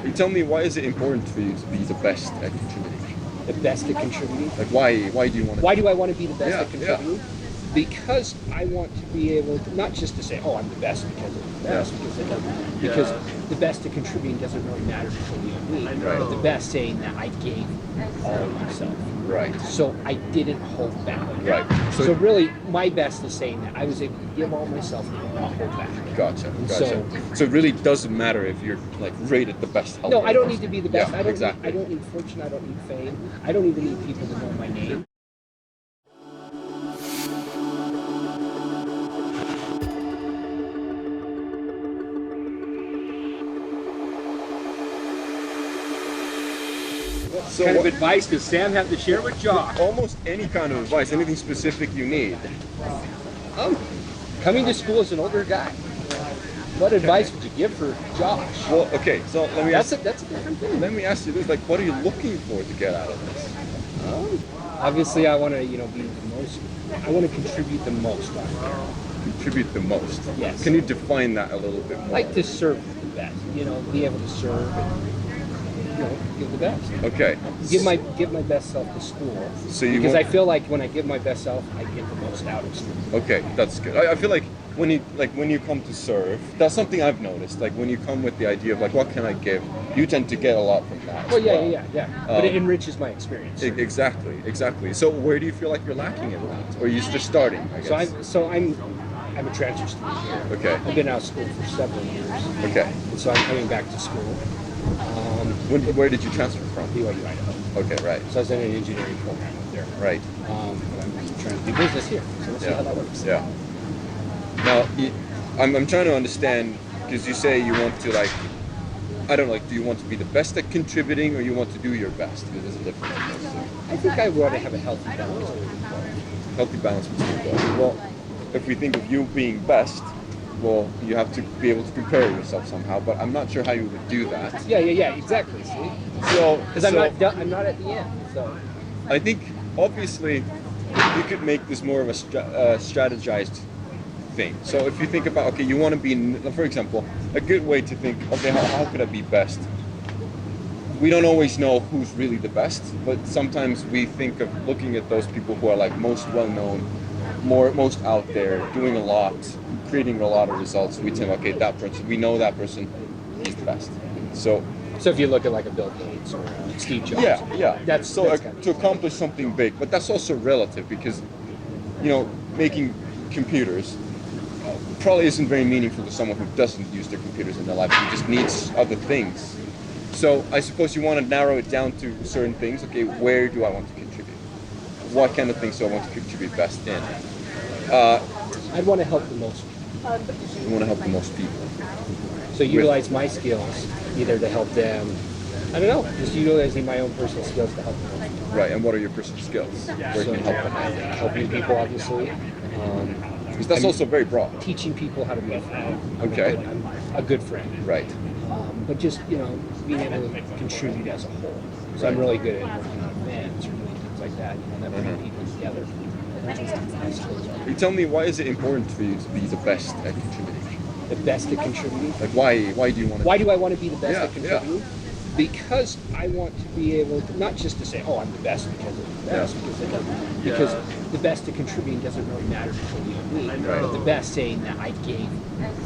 You tell me, why is it important for you to be the best at contributing? The best at contributing. Like, why do you want to? Why do I want to be the best Yeah, at contributing? Because I want to be able to, not just to say, oh, I'm the best because I'm the best, because the best at contributing doesn't really matter between you and me. Right. But the best saying that I gave all of myself. Right. So I didn't hold back. Right. So really, my best is saying that I was able to give all myself and not hold back. Gotcha. So it really doesn't matter if you're like rated the best. No, I don't need to be the best. Yeah, I don't exactly. need, I don't need fortune. I don't need fame. I don't even need people to know my name. So What kind what- of advice does Sam have to share with Josh? Almost any kind of advice, anything specific you need. Coming to school as an older guy, what advice would you give for Josh? Well, okay, so let me That's a different thing. let me ask you this: like, what are you looking for to get out of this? Obviously, I want to, be the most. I want to contribute the most on there. Contribute the most. Yes. Can you define that a little bit more? Like to serve the best. Be able to serve and give the best. Okay. Give my best self to school. So you because want- I feel like when I give my best self, I get the most out of school. Okay, that's good. I feel like when you come to serve, that's something I've noticed. Like when you come with the idea of like, what can I give? You tend to get a lot from that. Well, as yeah. But it enriches my experience. Exactly. So where do you feel like you're lacking in that, or you're just starting? I guess. I'm a transfer student here. Okay. I've been out of school for several years. Okay. And so I'm coming back to school. Where did you transfer from? BYU, Idaho. Okay, right. So I was in an engineering program up there. Right. But I'm trying to do business here. So let's see how that works. Yeah. Now, I'm trying to understand, because you say you want to I don't know, do you want to be the best at contributing, or you want to do your best? Because there's a difference. I think I want to have a healthy balance between both. Healthy balance between both. Well, if we think of you being best, well, you have to be able to compare yourself somehow, but I'm not sure how you would do that. Yeah, exactly. See, because I'm not at the end. So I think obviously you could make this more of a strategized thing. So if you think about, okay, you want to be, for example, a good way to think, okay, how could I be best? We don't always know who's really the best, but sometimes we think of looking at those people who are like most well-known, most out there, doing a lot, creating a lot of results. We think, okay, we know that person is the best. So if you look at like a Bill Gates or Steve Jobs, that's to accomplish something big. But that's also relative because, making computers probably isn't very meaningful to someone who doesn't use their computers in their life, who just needs other things. So I suppose you want to narrow it down to certain things. Okay, where do I want to contribute? What kind of things do I want to contribute best in? I'd want to help the most people. You want to help the most people. So utilize my skills either to help them. I don't know, just utilizing my own personal skills to help them. Right, and what are your personal skills? Where So you can help them? helping people, obviously. Because that's also very broad. Teaching people how to be a friend. Okay. I'm a good friend. Right. But just, being able to contribute as a whole. So I'm really good at working on events or doing things like that, that bring people together. You tell me, why is it important for you to be the best at contributing? The best at contributing. Like, why do you want to? Why do I want to be the best Yeah, at contributing? Because I want to be able to, not just to say, oh, I'm the best because I'm the best, because the best at contributing doesn't really matter between you and me. Right. But the best saying that I gave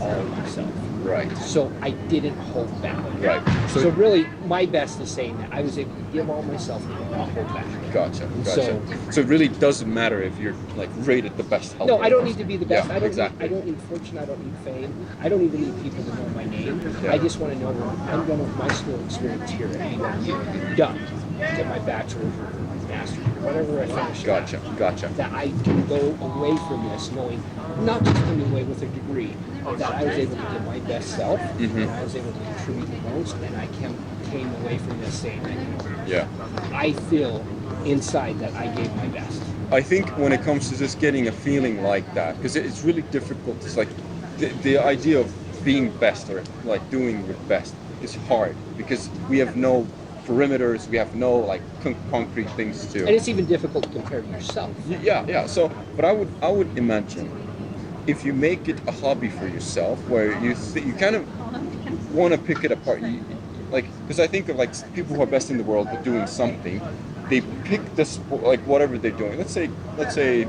all of myself. Right. So I didn't hold back. Right. So really, my best is saying that I was able to give all myself and not hold back. Gotcha. So it really doesn't matter if you're like rated the best. No, I don't need to be the best. Yeah, I don't need fortune. I don't need fame. I don't even need people to know my name. Yeah. I just want to know when I'm done with my school experience here at BYU, done, get my bachelor's or my master's or whatever I finish. Gotcha. That I can go away from this knowing, not just coming away with a degree, that I was able to give my best self, and I was able to contribute the most, and I came away from this saying that, I feel inside that I gave my best. I think when it comes to just getting a feeling like that, because it's really difficult. It's like the idea of being best or like doing your best is hard because we have no perimeters, we have no like concrete things to. And it's even difficult to compare to yourself. Yeah. So, but I would imagine if you make it a hobby for yourself, where you kind of want to pick it apart. like, because I think of like people who are best in the world at doing something, they pick this like whatever they're doing. Let's say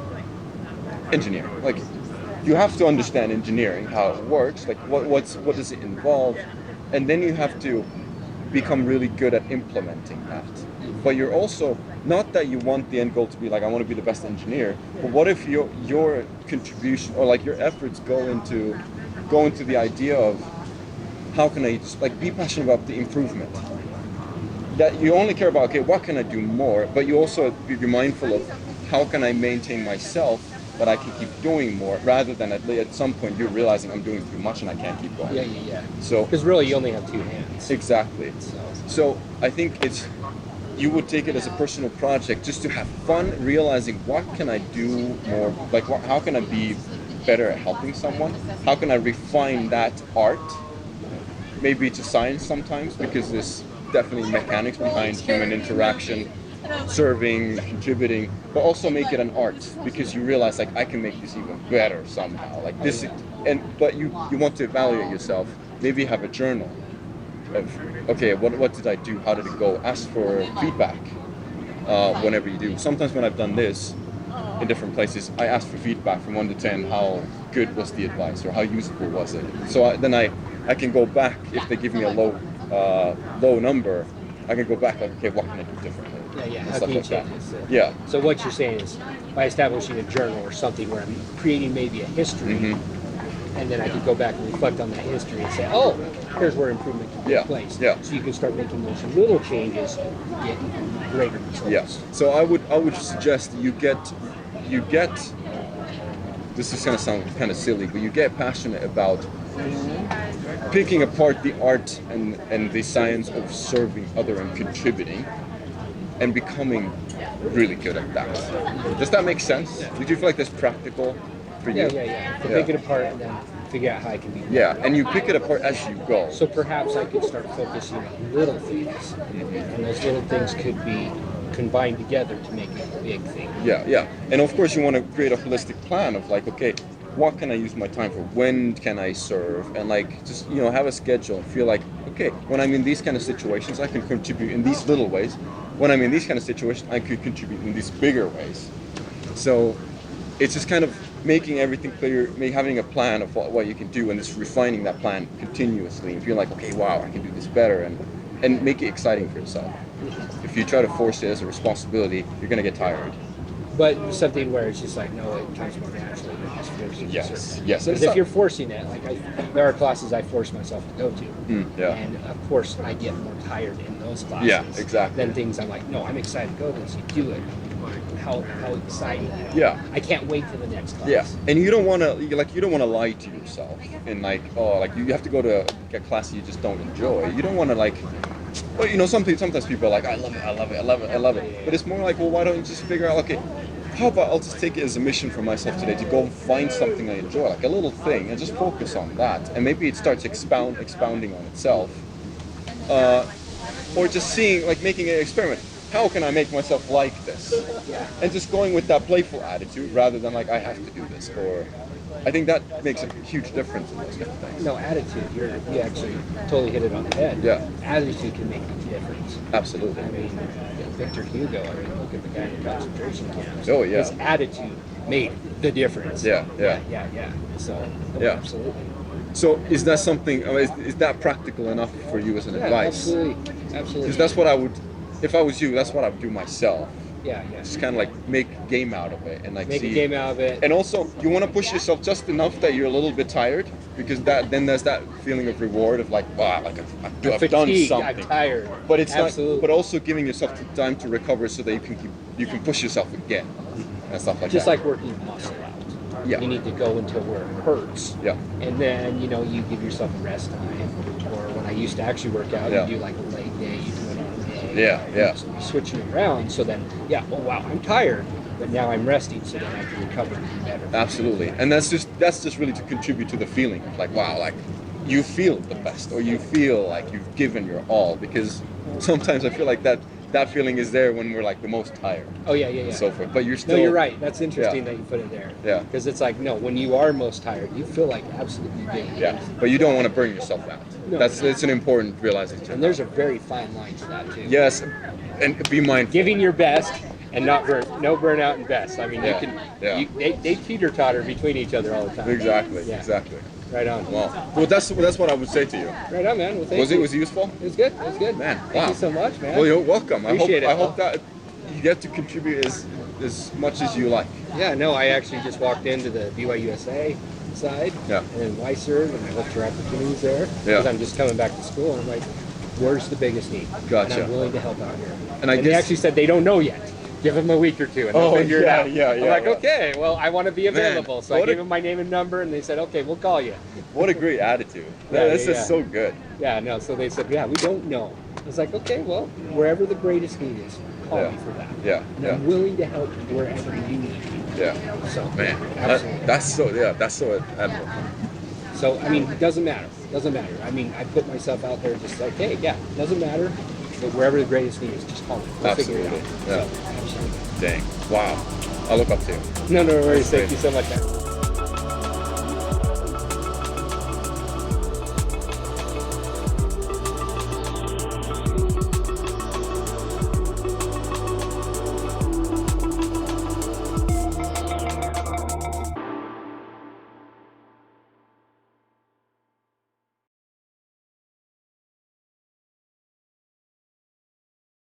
engineering. Like, you have to understand engineering, how it works, like what does it involve, and then you have to become really good at implementing that. But you're also, not that you want the end goal to be like, I want to be the best engineer, but what if your contribution or like your efforts go into the idea of how can I just like be passionate about the improvement? That you only care about, okay, what can I do more, but you also be mindful of how can I maintain myself that I can keep doing more, rather than at some point you're realizing I'm doing too much and I can't keep going. Yeah. So because really you only have two hands. exactly. So I think you would take it as a personal project just to have fun, realizing what can I do more, like how can I be better at helping someone? How can I refine that art? Maybe to science sometimes, because there's definitely mechanics behind human interaction, serving, contributing, but also make it an art, because you realize like I can make this even better somehow. Like this, but you want to evaluate yourself. Maybe have a journal of, okay, what did I do? How did it go? Ask for feedback whenever you do. Sometimes when I've done this in different places, I ask for feedback from 1 to 10. How good was the advice, or how useful was it? So then I can go back if they give me a low number. I can go back like, okay, what can I do differently? Yeah. And How stuff can you like that. change this? Yeah. So what you're saying is, by establishing a journal or something where I'm creating maybe a history, and then I could go back and reflect on that history and say, oh, here's where improvement can take place. Yeah. So you can start making those little changes to get greater results. Yes. So I would suggest you get. This is going to sound kind of silly, but you get passionate about picking apart the art and the science of serving other and contributing, and becoming really good at that. Does that make sense? Did you feel like that's practical for you? Yeah. To pick it apart and then figure out how I can be better. Yeah, and you pick it apart as you go. So perhaps I could start focusing on little things, and those little things could be combined together to make a big thing. Yeah. And of course you want to create a holistic plan of like, okay, what can I use my time for? When can I serve? And like, just, have a schedule. Feel like, okay, when I'm in these kind of situations, I can contribute in these little ways. When I'm in these kind of situations, I could contribute in these bigger ways. So it's just kind of making everything clear, having a plan of what you can do, and just refining that plan continuously, and feel like, okay, wow, I can do this better, and make it exciting for yourself. If you try to force it as a responsibility, you're going to get tired. But something where it's just like, no, it comes more naturally than just forcing Yes. Because if you're forcing it, like there are classes I force myself to go to, and of course I get more tired in those classes. Yeah, exactly. Than things I'm like, no, I'm excited to go to this. You do it. How exciting! Yeah. I can't wait for the next class. Yeah, and you don't want to lie to yourself and like, oh, like you have to go to a class you just don't enjoy. You don't want to like. Well, sometimes people are like, I love it. But it's more like, well, why don't you just figure out, okay, how about I'll just take it as a mission for myself today to go find something I enjoy, like a little thing, and just focus on that. And maybe it starts expounding on itself. Or just seeing, like making an experiment. How can I make myself like this? Yeah. And just going with that playful attitude rather than like, I have to do this. Or I think that makes a huge difference in those kind of things. No, attitude. You actually totally hit it on the head. Yeah. Attitude can make a difference. Absolutely. I mean, Victor Hugo, look at the guy in the concentration camps. Oh, yeah. His attitude made the difference. Yeah. So, Yeah. absolutely. So is that something, is that practical enough for you as an advice? Absolutely. Because that's what I would, if I was you, that's what I would do myself. Yeah. Just kind of like make a game out of it and like Make a game out of it. And also, you want to push yourself just enough that you're a little bit tired, because then there's that feeling of reward of like, wow, like I've done Fatigued, something. I'm tired. But it's absolutely. not. But also giving yourself the time to recover so that you can push yourself again and stuff like just that. like working muscle out. Yeah. You need to go until where it hurts. Yeah. And then you give yourself a rest time. Or when I used to actually work out, you do like a leg day, you do an arm day. Yeah. So you switch it around so then, oh wow, I'm tired, but now I'm resting, so then I can recover and be better. Absolutely. And that's just really to contribute to the feeling of like, wow, like you feel the best, or you feel like you've given your all, because sometimes I feel like that that feeling is there when we're like the most tired Oh yeah, yeah, yeah. and so forth. But you're still. No, you're right. That's interesting Yeah. that you put it there. Yeah. Because it's like, no, when you are most tired, you feel like absolutely dead. Yeah, but you don't want to burn yourself out. No. It's an important realization. And there's a very fine line to that too. Yes, and be mindful. Giving your best and not no burnout and best. I mean, Yeah, you can. yeah. They teeter totter between each other all the time. Exactly. Yeah. Exactly. Right on. Wow. Well, that's what I would say to you. Right on, man. Well, thank Was you. it useful? It was good. It was good. Man, Thank wow. you so much, man. Well, you're welcome. Appreciate it. I hope that you get to contribute as much as you like. Yeah, no, I actually just walked into the BYUSA side Yeah. and then YSERV, and I looked for opportunities there because Yeah. I'm just coming back to school, and I'm like, where's the biggest need? Gotcha. And I'm willing to help out here. And I they guess- actually said they don't know yet. Give them a week or two, and they'll Oh, figure it yeah, out. yeah, I'm yeah, like, yeah. okay, well, I want to be available. So I what a- gave them my name and number, and they said, okay, we'll call you. What a great attitude. Yeah, That's yeah, just yeah. so good. Yeah, no, so they said, yeah, we don't know. I was like, okay, well, wherever the greatest need is, call Yeah. me for that. Yeah. And Yeah. I'm willing to help wherever you need me. Yeah. So, Man, absolutely. that's so admirable. So, I mean, it doesn't matter. Doesn't matter. I mean, I put myself out there just like, hey, yeah, doesn't matter. But wherever the greatest need is, just call me. We'll figure it out. Absolutely. Yeah. So, absolutely. Dang. Wow. I look up to you. No worries. That's Thank great. you so much, man.